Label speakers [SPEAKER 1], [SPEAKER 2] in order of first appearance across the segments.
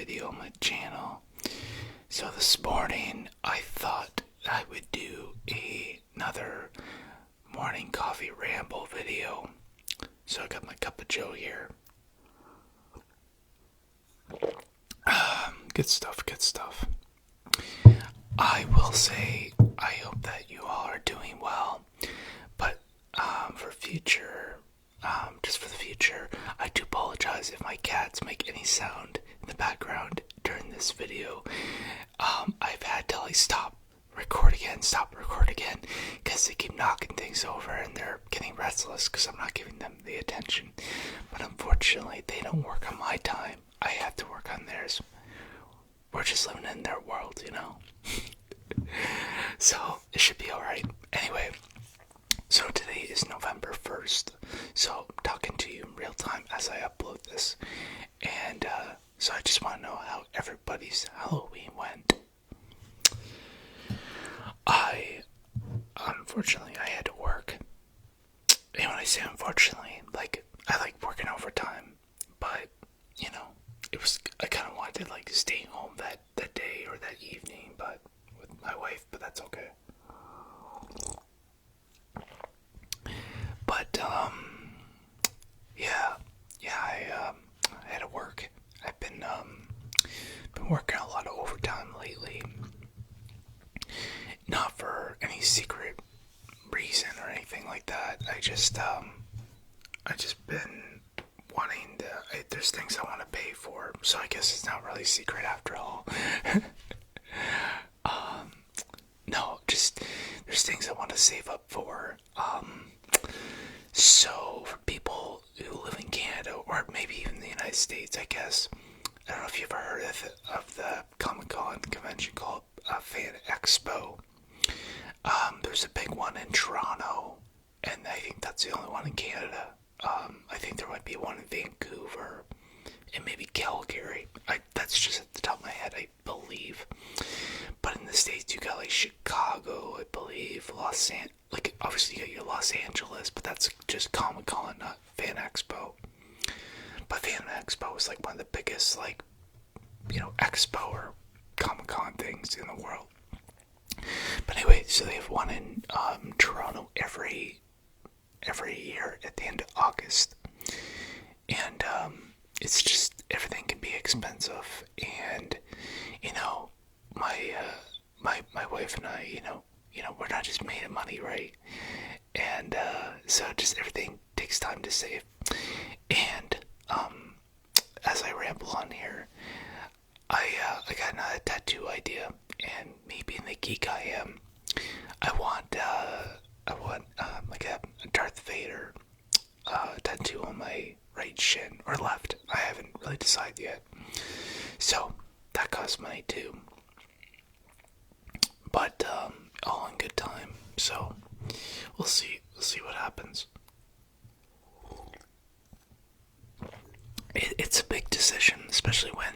[SPEAKER 1] video on my channel. So this morning I thought I would do another morning coffee ramble video. So I got my cup of joe here. Good stuff, good stuff. I will say, I hope that you all are doing well, but just for the future, I do apologize if my cats make any sound in the background during this video. I've had to stop record again, because they keep knocking things over and they're getting restless because I'm not giving them the attention. But unfortunately, they don't work on my time. I have to work on theirs. We're just living in their world, So, it should be alright. Anyway, so today is November 1st. So, I'm talking to you in real time as I upload this. And, so I just want to know how everybody's Halloween went. Unfortunately, I had to work. And when I say unfortunately, I like working overtime. But, I kind of wanted to stay home that day or that evening, but with my wife, but that's okay. But, I had to work. I've been working a lot of overtime lately. Not for any secret reason or anything like that. I just been wanting to, there's things I want to pay for, so I guess it's not really secret after all. No, just, there's things I want to save up for. So for people who live in Canada, or maybe even the United States, I guess, I don't know if you've ever heard of the Comic-Con convention called Fan Expo. There's a big one in Toronto, and I think that's the only one in Canada. I think there might be one in Vancouver, and maybe Calgary. That's just at the top of my head, I believe. But in the States, you got Chicago, I believe, obviously you got your Los Angeles, but that's just Comic-Con, not Fan Expo. But Fan Expo is one of the biggest, Expo or Comic-Con things in the world. But anyway, so they have one in Toronto every year at the end of August, and it's just, everything can be expensive, and my wife and I, we're not just made of money, right? And so just everything takes time to save. And as I ramble on here, I got another tattoo idea, and me being the geek I am, I want a Darth Vader tattoo on my right shin, or left. I haven't really decided yet. So that costs money too. But all in good time. So we'll see what happens. It's a big decision, especially when.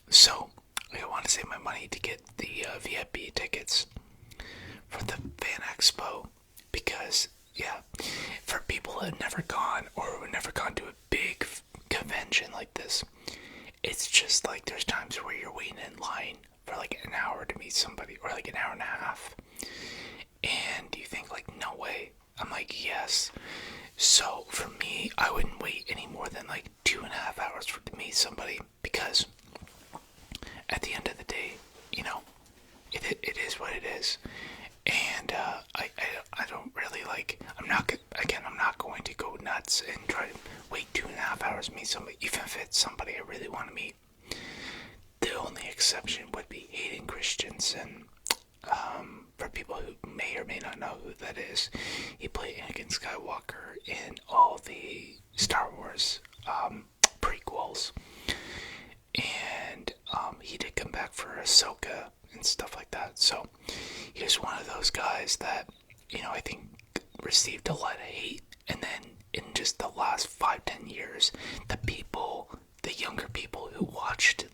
[SPEAKER 1] So I want to save my money to get the VIP tickets for the Fan Expo, because for people who have never gone, or who have never gone to a big convention like this, it's just there's times where you're waiting in line for an hour to meet somebody, or an hour and a half, and you think no way. I'm yes. So for me, I wouldn't wait any more than 2.5 hours to meet somebody, because at the end of the day, it is what it is. And I don't really I'm not going to go nuts and try to wait 2.5 hours to meet somebody, even if it's somebody I really want to meet. The only exception would be Hayden Christensen. For people who may or may not know who that is, he played Anakin Skywalker in all the Star Wars prequels. And he did come back for Ahsoka and stuff like that. So he was one of those guys that, I think received a lot of hate. And then in just the last 5-10 years, the younger people who watched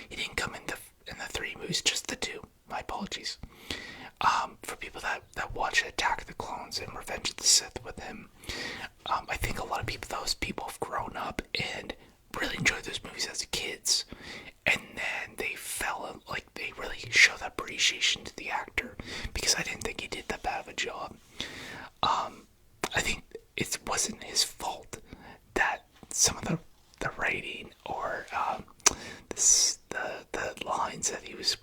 [SPEAKER 1] he didn't come in the 3 movies, just the 2. My apologies. For people that watch Attack of the Clones and Revenge of the Sith with him, I think a lot of those people have grown up and really enjoyed those movies as kids, and then they they really showed appreciation to the actor, because I didn't think he did that bad of a job. I think it wasn't his fault that some of the writing or the lines that he was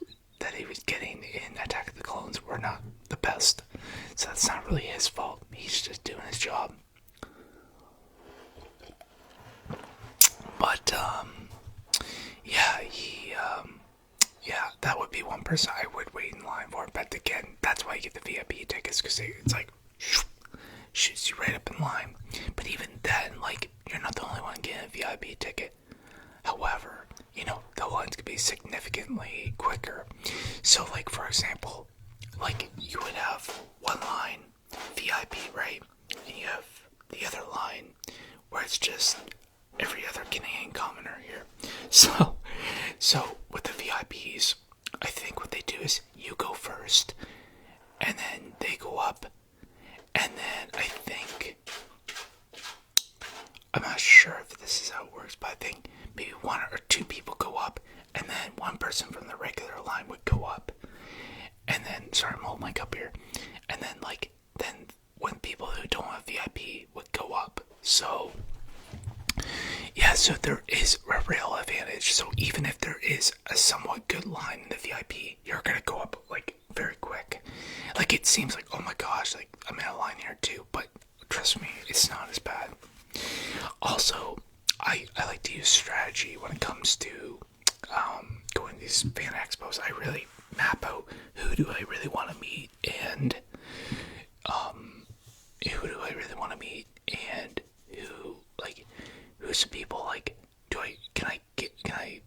[SPEAKER 1] getting in Attack of the Clones were not the best. So that's not really his fault. He's just doing his job. But yeah, that would be one person I would wait in line for. But again, that's why you get the VIP tickets, because it's like shoots you right up in line. But even then, like, you're not the only one getting a VIP ticket. However, the lines could be significantly quicker. So, like, for example, like, you would have one line, VIP, right? And you have the other line where it's just every other Canadian commoner here. So with the VIPs, I think what they do is you go first, and then they go up, and then I think, I'm not sure if this is how it works, but I think maybe one or two people go up, and then one person from the regular line would go up. And then, sorry, I'm holding my cup here. And then, then when people who don't have VIP would go up. So, yeah, so there is a real advantage. So even if there is a somewhat good line in the VIP, you're going to go up, very quick. Like, it seems like, oh my gosh, I'm in a line here too. But trust me, it's not as bad. Also, I like to use strategy when it comes to going to these fan expos. I really map out who do I really want to meet, and who's the people, can I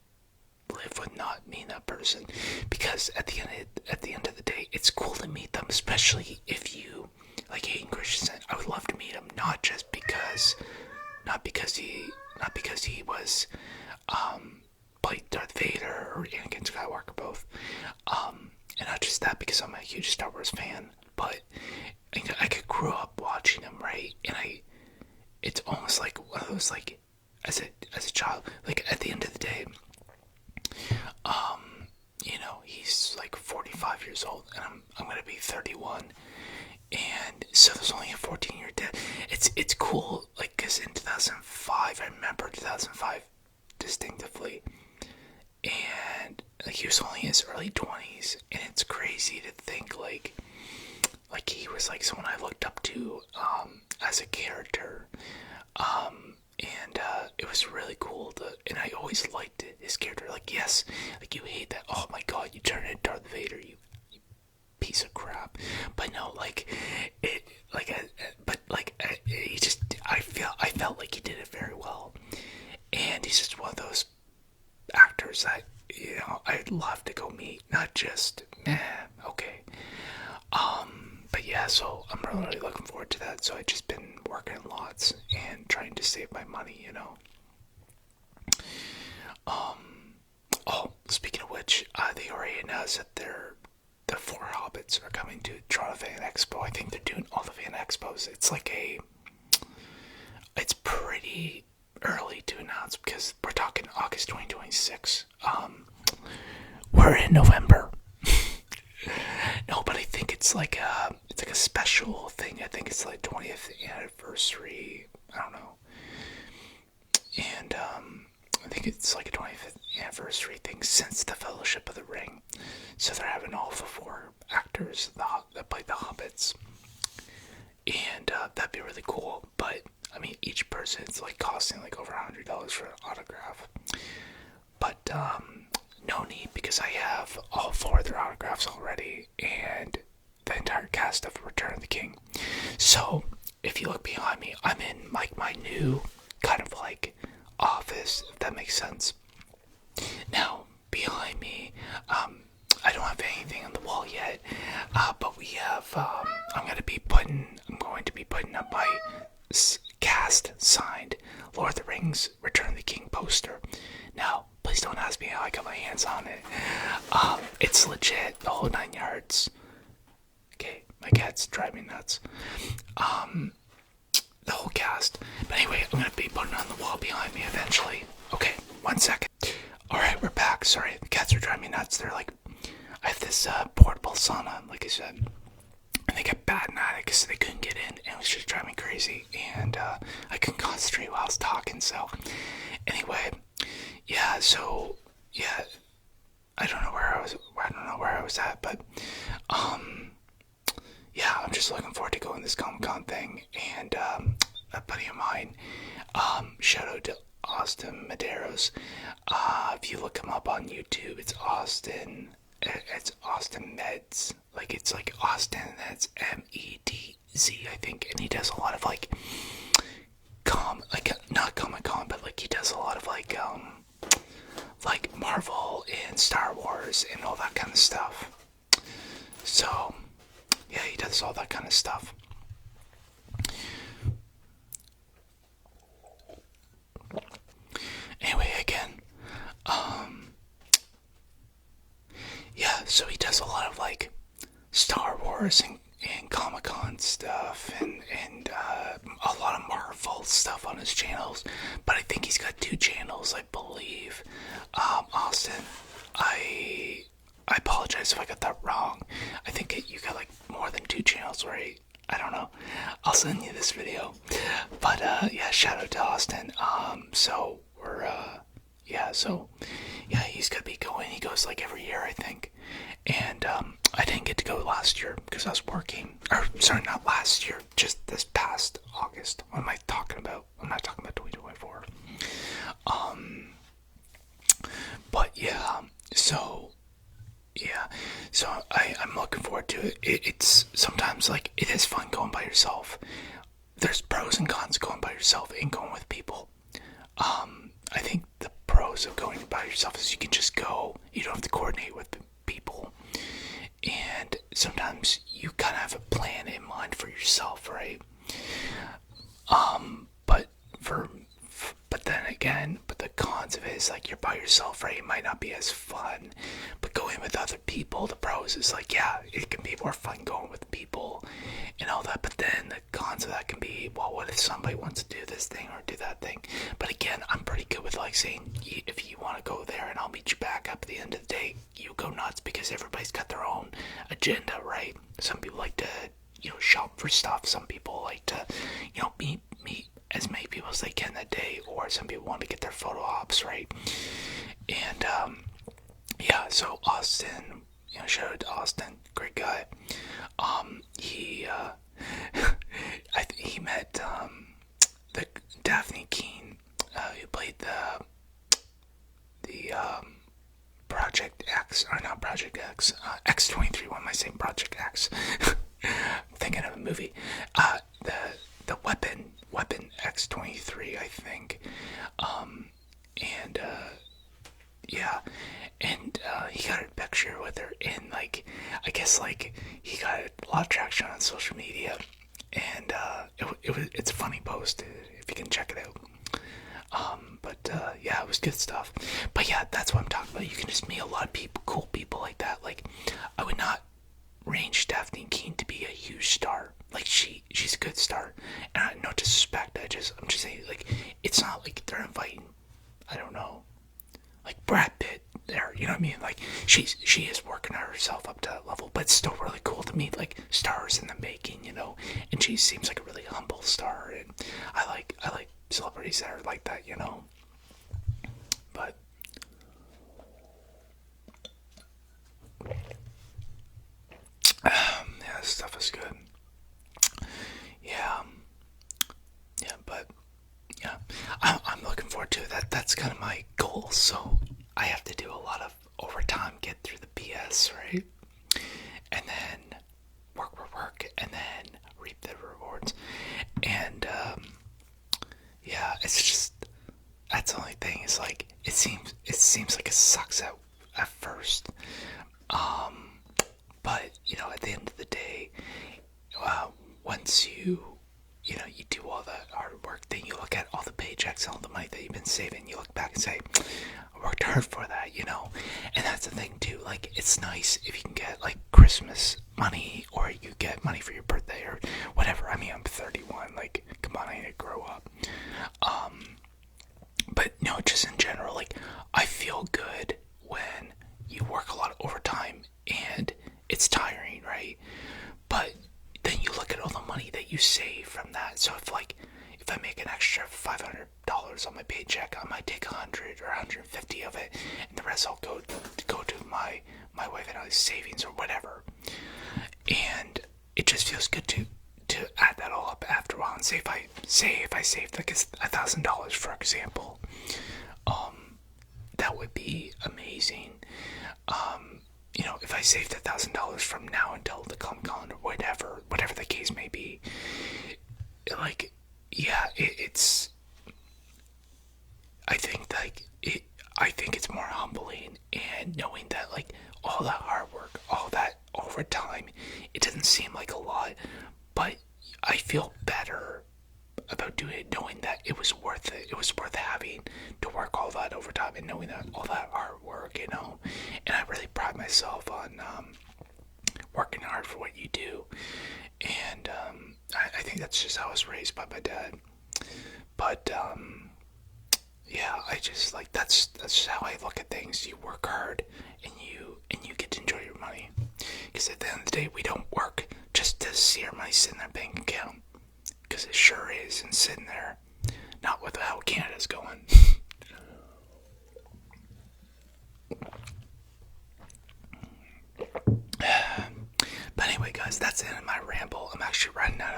[SPEAKER 1] live with not meeting that person? Because at the end of the day, it's cool to meet them, especially if you like Hayden Christensen. I would love to meet him, not because he was played Darth Vader or Anakin Skywalker both, and not just that, because I'm a huge Star Wars fan, but I could grow up watching him, right? And it's almost like one of those, as a child, at the end of the day, he's 45 years old, and I'm gonna be 31. And so there's only a 14-year debt. It's cool, because in 2005, I remember 2005 distinctively, and he was only in his early 20s, and it's crazy to think he was someone I looked up to as a character, and it was really cool and I always liked his character. Yes, you hate that, oh my god, you turned into Darth Vader, you piece of crap. But no, I felt like he did it very well, and he's just one of those actors that I'd love to go meet, not just okay. But yeah, so I'm really looking forward to that. So I've just been working lots and trying to save my money, Oh, speaking of which, they already announced that the 4 Hobbits are coming to Toronto Fan Expo. I think they're doing all the Fan Expos. It's pretty early to announce, because we're talking August 2026. We're in November. No, but I think it's like a special thing. I think it's 20th anniversary. I don't know. And I think it's a 25th anniversary thing since the Fellowship of the Ring. So they're having all the 4 actors that played the Hobbits. And that'd be really cool. But I mean, each person's costing over $100 for an autograph. But no need, because I have all 4 of their autographs already, and the entire cast of Return of the King. So if you look behind me, I'm in my new kind of office, if that makes sense. Now behind me, I don't have anything on the wall yet, but we have. I'm going to be putting up my cast signed Lord of the Rings Return of the King poster. Now, please don't ask me how I got my hands on it. It's legit, the whole 9 yards. cats drive me nuts. The whole cast. But anyway, I'm gonna be putting it on the wall behind me eventually. Okay, 1 second. Alright, we're back. Sorry, the cats are driving me nuts. They're like, I have this portable sauna, like I said. And they got bad at it because they couldn't get in, and it was just driving me crazy. And I couldn't concentrate while I was talking. So, anyway, yeah. So, yeah, I don't know where I was at, but yeah, I'm just looking forward to going to this Comic-Con thing. And a buddy of mine, shout out to Austin Medeiros. If you look him up on YouTube, it's Austin Meds. Like, it's like Austin, that's MEDZ, I think. And he does a lot of like not Comic-Con, but like he does a lot of like Marvel and Star Wars and all that kind of stuff. So yeah, he does all that kind of stuff. Anyway, again, yeah, so he does a lot of like Star Wars and Comic-Con stuff and a lot of Marvel stuff on his channels. But I think he's got 2 channels, I believe. Austin, I apologize if I got that wrong. I think you got like more than 2 channels, right? I don't know. I'll send you this video. But yeah, shout out to Austin. So we're yeah, he's gonna be going. He goes like every year, I think. And I didn't get to go last year because I was working. Or sorry, not last year, just this past August. What am I talking about? I'm not talking about 2024. But yeah, so I'm looking forward to it. It's sometimes like it is fun going by yourself. There's pros and cons going by yourself and going with people. I think the pros of going by yourself is you can just go. You don't have to coordinate with people. And sometimes you kind of have a plan in mind for yourself, right? But then again, the cons of it is like you're by yourself, right? It might not be as fun. But going with other people, the pros is like, yeah, it can be more fun going with people and all that. But then the cons of that can be, well, what if somebody wants to do this thing or do that thing? But again, I'm pretty good with like saying, if you want to go there and I'll meet you back up at the end of the day, you go nuts, because everybody's got their own agenda, right? Some people like to, shop for stuff. Some people like to, meet as many people as they can that day, or some people want to get their photo ops, right? And yeah, so Austin, shout out to Austin, great guy. He he met the Daphne Keane, who played the Project X, or not Project X, X-23. What am I saying? Project X. I'm thinking of a movie. The Weapon X-23, I think. And yeah, and he got a picture with her, and like, I guess like he got a lot of traction on social media, and it's a funny post if you can check it out. But yeah, it was good stuff. But yeah, that's what I'm talking about. You can just meet a lot of people, cool people like that. Like, I would not range Daphne Keane to be a huge star. Like, she's a good star, and no disrespect. I'm just saying, like, it's not like they're inviting, I don't know, like Brad Pitt there. You know what I mean? Like, she is working herself up to that level, but it's still really cool to meet like stars in the making, And she seems like a really humble star, and I like celebrities that are like that, But yeah, this stuff is good. Yeah, but yeah, I'm looking forward to it. That's kind of my goal. So I have to do a lot of overtime, get through the PS, right, and then work, and then reap the rewards. And yeah, it's just, that's the only thing. Is like it seems like it sucks at first, but at the end of the day, once you do all that hard work, then you look at all the paychecks, all the money that you've been saving, you look back and say, I worked hard for that, And that's the thing too, like, it's nice if you can get money for your birthday or whatever. I mean, I'm 31. Like, come on, I need to grow up. But no, just in general, like, I feel good when you work a lot of overtime and it's tiring, right? But then you look at all the money that you save from that. So if I make an extra $500 on my paycheck, I might take 100 or 150 of it, and the rest I'll go to my wife and I's savings or whatever. And it just feels good to add that all up after a while. And if I saved like $1,000, for example, that would be amazing. If I saved $1,000 from now until the Comic Con or whatever the case may be, like, yeah, it's. I think it's more humbling, and knowing that, like, all that hard work, all that overtime, it doesn't seem like a lot, but I feel better about doing it, knowing that it was worth it. It was worth having to work all that overtime and knowing that all that hard work, And I really pride myself on working hard for what you do, and I think that's just how I was raised by my dad. But yeah, I just like that's just how I look at things. You work hard, and you get to enjoy your money. Because at the end of the day, we don't work just to see our money sit in our bank account. Because it sure is, and sitting there, not with how Canada's going. But anyway, guys, that's the end of my ramble. I'm actually running out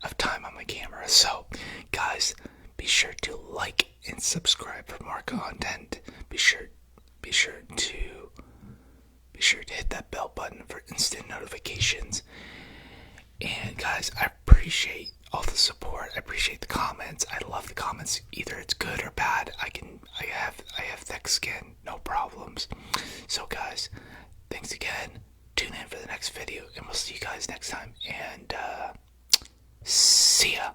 [SPEAKER 1] of time on my camera. So, guys, be sure to like and subscribe for more content. Be sure to hit that bell button for instant notifications. And guys, I appreciate all the support. I appreciate the comments. I love the comments. Either it's good or bad. I have thick skin, no problems. So guys, thanks again. Tune in for the next video, and we'll see you guys next time. And see ya.